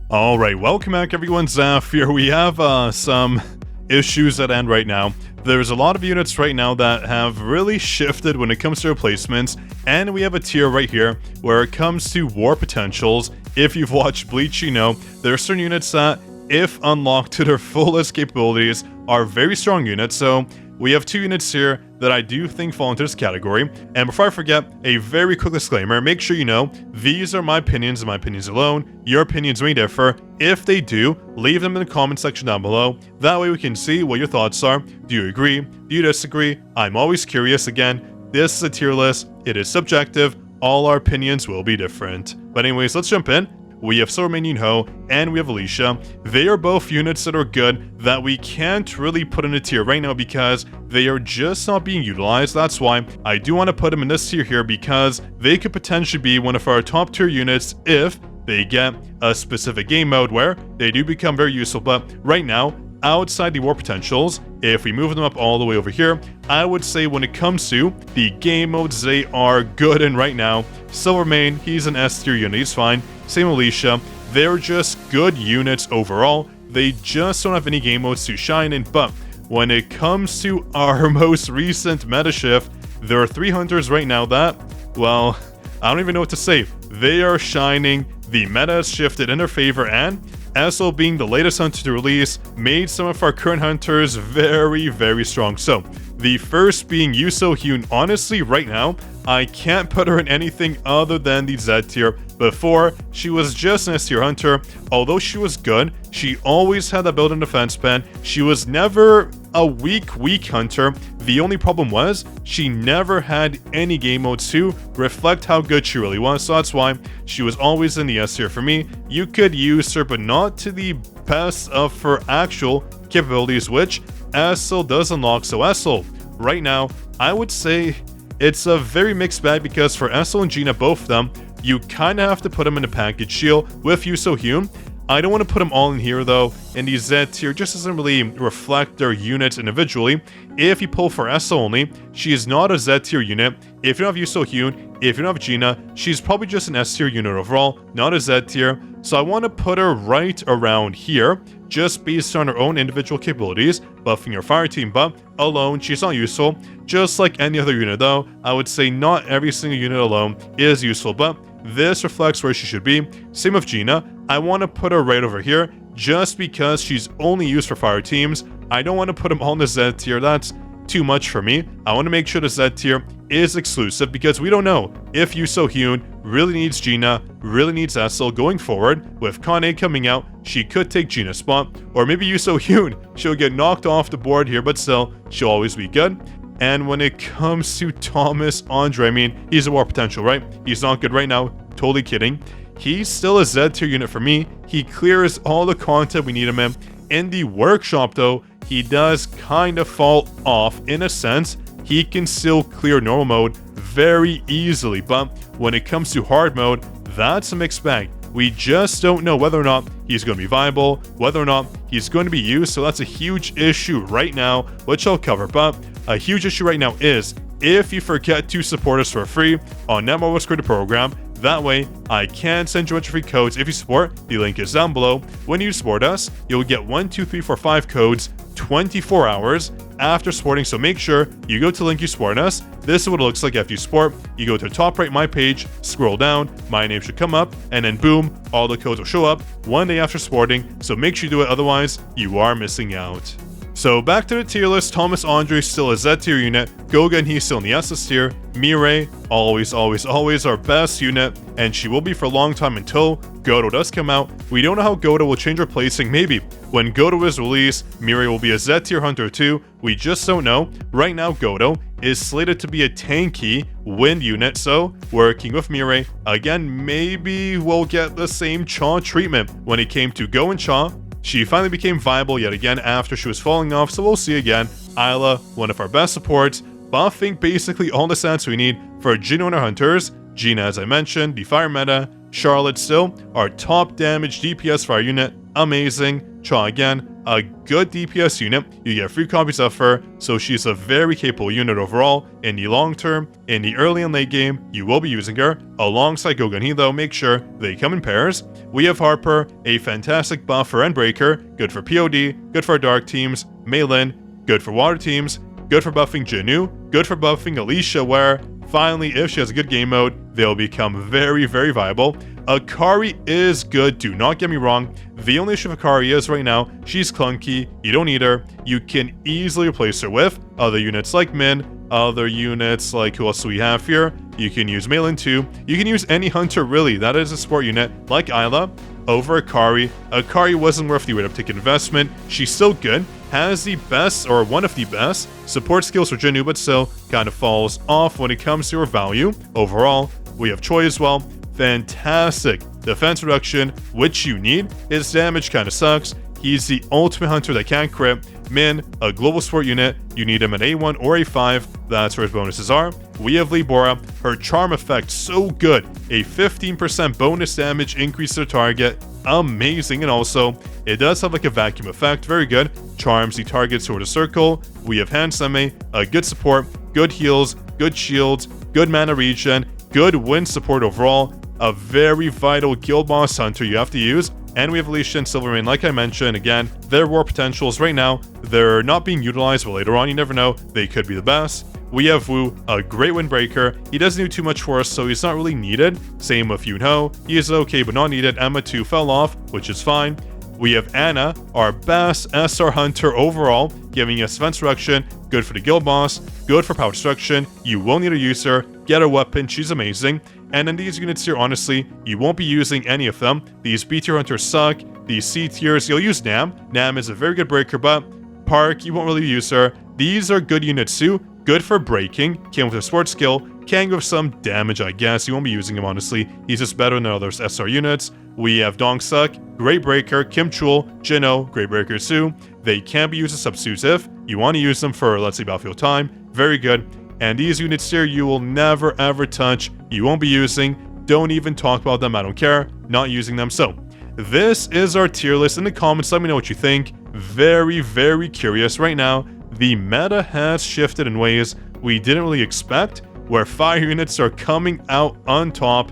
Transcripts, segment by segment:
Alright, welcome back everyone, Zaf here. We have some issues at end right now. There's a lot of units right now that have really shifted when it comes to replacements, and we have a tier right here where it comes to war potentials. If you've watched Bleach, you know there are certain units that, if unlocked to their fullest capabilities, are very strong units. So we have two units here that I do think fall into this category. And before I forget, a very quick disclaimer, make sure you know, these are my opinions and my opinions alone. Your opinions may differ. If they do, leave them in the comment section down below. That way we can see what your thoughts are. Do you agree? Do you disagree? I'm always curious. Again, this is a tier list. It is subjective. All our opinions will be different. But anyways, let's jump in. We have Silvermane Yunho, and we have Alicia. They are both units that are good that we can't really put in a tier right now because they are just not being utilized. That's why I do want to put them in this tier here, because they could potentially be one of our top tier units if they get a specific game mode where they do become very useful. But right now, outside the war potentials, if we move them up all the way over here, I would say when it comes to the game modes they are good in right now, Silvermane, he's an S tier unit, he's fine. Same Alicia, they're just good units overall. They just don't have any game modes to shine in. But when it comes to our most recent meta shift, there are 3 hunters right now that, well, I don't even know what to say. They are shining, the meta has shifted in their favor, and Essel being the latest hunter to release made some of our current hunters very, very strong. So the first being Yuso Hyun. Honestly, right now, I can't put her in anything other than the Z tier. Before, she was just an S tier hunter. Although she was good, she always had that build and defense pen. She was never a weak hunter. The only problem was she never had any game modes to reflect how good she really was. So that's why she was always in the S tier for me. You could use her, but not to the best of her actual capabilities, which Essel does unlock. So Essel, right now, I would say it's a very mixed bag, because for Essel and Gina, both of them, you kind of have to put them in a package deal with Yuso Hyun. I don't want to put them all in here though, and the Z tier just doesn't really reflect their units individually. If you pull for Essel only, she is not a Z tier unit. If you don't have Yuso Hyun, if you don't have Gina, she's probably just an S tier unit overall, not a Z tier. So I want to put her right around here, just based on her own individual capabilities, buffing her fire team, but alone, she's not useful. Just like any other unit though, I would say not every single unit alone is useful, but this reflects where she should be. Same with Gina, I want to put her right over here, just because she's only used for fire teams. I don't want to put them all in the Z tier, that's too much for me. I want to make sure the Z tier is exclusive, because we don't know if Yuso Hyun really needs Gina, really needs Essel going forward. With CONT coming out, she could take Gina's spot, or maybe Yuso Hyun, she'll get knocked off the board here, but still, she'll always be good. And when it comes to Thomas Andre, I mean, he's a war potential, right? He's not good right now, totally kidding. He's still a Z tier unit for me. He clears all the content we need him in. In the workshop though, he does kind of fall off in a sense. He can still clear normal mode very easily, but when it comes to hard mode, that's a mixed bag. We just don't know whether or not he's going to be viable, whether or not he's going to be used, so that's a huge issue right now, which I'll cover. But a huge issue right now is if you forget to support us for free on Netmarvel's Creator Program. That way, I can send you a bunch of free codes if you support. The link is down below. When you support us, you'll get 1, 2, 3, 4, 5 codes 24 hours after supporting. So make sure you go to the link you support us. This is what it looks like after you support. You go to the top right my page, scroll down, my name should come up, and then boom, all the codes will show up 1 day after supporting. So make sure you do it, otherwise you are missing out. So back to the tier list. Thomas Andre still a Z tier unit. Gogan, he's still in the SS tier. Mirai, always our best unit, and she will be for a long time until GOTO does come out. We don't know how GOTO will change her placing. Maybe when GOTO is released, Mirai will be a Z tier hunter too. We just don't know. Right now, GOTO is slated to be a tanky wind unit, so working with Mirai, again, maybe we'll get the same Cha treatment when it came to Go and Cha. She finally became viable yet again after she was falling off, so we'll see again. Isla, one of our best supports, buffing basically all the stats we need for Jinwoo and our hunters. Gina, as I mentioned, the fire meta. Charlotte still, our top damage DPS fire unit, amazing. Cha again, a good DPS unit, you get free copies of her, so she's a very capable unit overall. In the long term, in the early and late game, you will be using her. Alongside Gogenhi though, make sure they come in pairs. We have Harper, a fantastic buffer and breaker, good for POD, good for dark teams. Meilin, good for water teams, good for buffing Jinwoo, good for buffing Alicia, where finally, if she has a good game mode, they'll become very, very viable. Akari is good, do not get me wrong. The only issue with Akari is right now, she's clunky, you don't need her. You can easily replace her with other units like Min, other units like who else do we have here? You can use Meilin too. You can use any hunter really, that is a support unit like Isla over Akari. Akari wasn't worth the rate uptick investment. She's still good, has the best or one of the best support skills for Jinwoo, but still kind of falls off when it comes to her value. Overall, we have Choi as well. Fantastic defense reduction, which you need. His damage kind of sucks. He's the ultimate hunter that can't crit. Min, a global support unit, you need him at A1 or A5, that's where his bonuses are. We have Libora, her charm effect so good, a 15% bonus damage increase to the target, amazing. And also, it does have like a vacuum effect, very good, charms the targets toward a circle. We have Hansame, a good support, good heals, good shields, good mana regen, good wind support overall, a very vital guild boss hunter you have to use. And we have Alicia and Silvermane, like I mentioned. Again, their war potentials right now, they're not being utilized, but later on, you never know, they could be the best. We have Wu, a great windbreaker. He doesn't do too much for us, so he's not really needed. Same with Yunho, he is okay, but not needed. Emma too fell off, which is fine. We have Anna, our best SR hunter overall, giving us defense reduction, good for the guild boss, good for power destruction. You will need to use her, get her weapon, she's amazing. And in these units here, honestly, you won't be using any of them. These B tier hunters suck. These C tiers, you'll use Nam. Nam is a very good breaker, but Park, you won't really use her. These are good units too. Good for breaking, came with a sports skill, can give some damage, I guess. You won't be using him, honestly. He's just better than other SR units. We have Dongsuk, great breaker, Kim Chul, Jinho, great breaker too. They can be used as substitutes if you want to use them for, let's say, battlefield time. Very good. And these units here, you will never ever touch. You won't be using. Don't even talk about them. I don't care. Not using them. So, this is our tier list. In the comments, let me know what you think. Very, very curious right now. The meta has shifted in ways we didn't really expect, where fire units are coming out on top.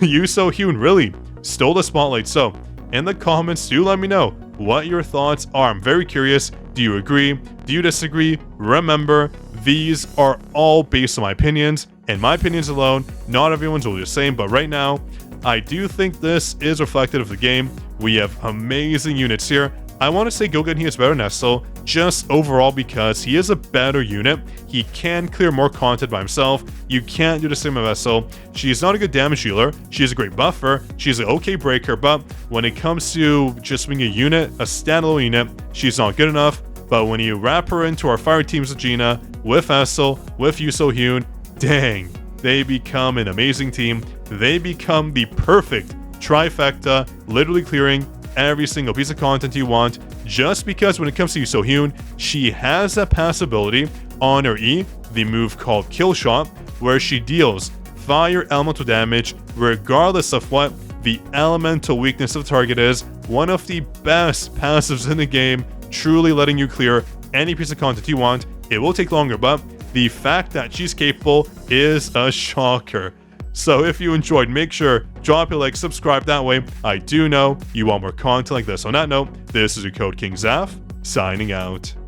Yuso Hyun really stole the spotlight. So, in the comments, do let me know what your thoughts are. I'm very curious. Do you agree? Do you disagree? Remember, these are all based on my opinions, and my opinions alone. Not everyone's will be the same, but right now, I do think this is reflective of the game. We have amazing units here. I want to say Gogenhi is better than Nestle, just overall because he is a better unit. He can clear more content by himself. You can't do the same with Vessel. She's not a good damage dealer. She's a great buffer. She's an okay breaker, but when it comes to just being a unit, a standalone unit, she's not good enough. But when you wrap her into our fire teams with Gina, with Vessel, with Yuso Hyun, dang, they become an amazing team. They become the perfect trifecta, literally clearing every single piece of content you want, just because when it comes to Yuso Hyun, she has that pass ability on her E, the move called Kill Shot, where she deals fire elemental damage regardless of what the elemental weakness of the target is. One of the best passives in the game, truly letting you clear any piece of content you want. It will take longer, but the fact that she's capable is a shocker. So if you enjoyed, make sure drop a like, subscribe, that way I do know you want more content like this. On that note, this is your Code King Zaf, signing out.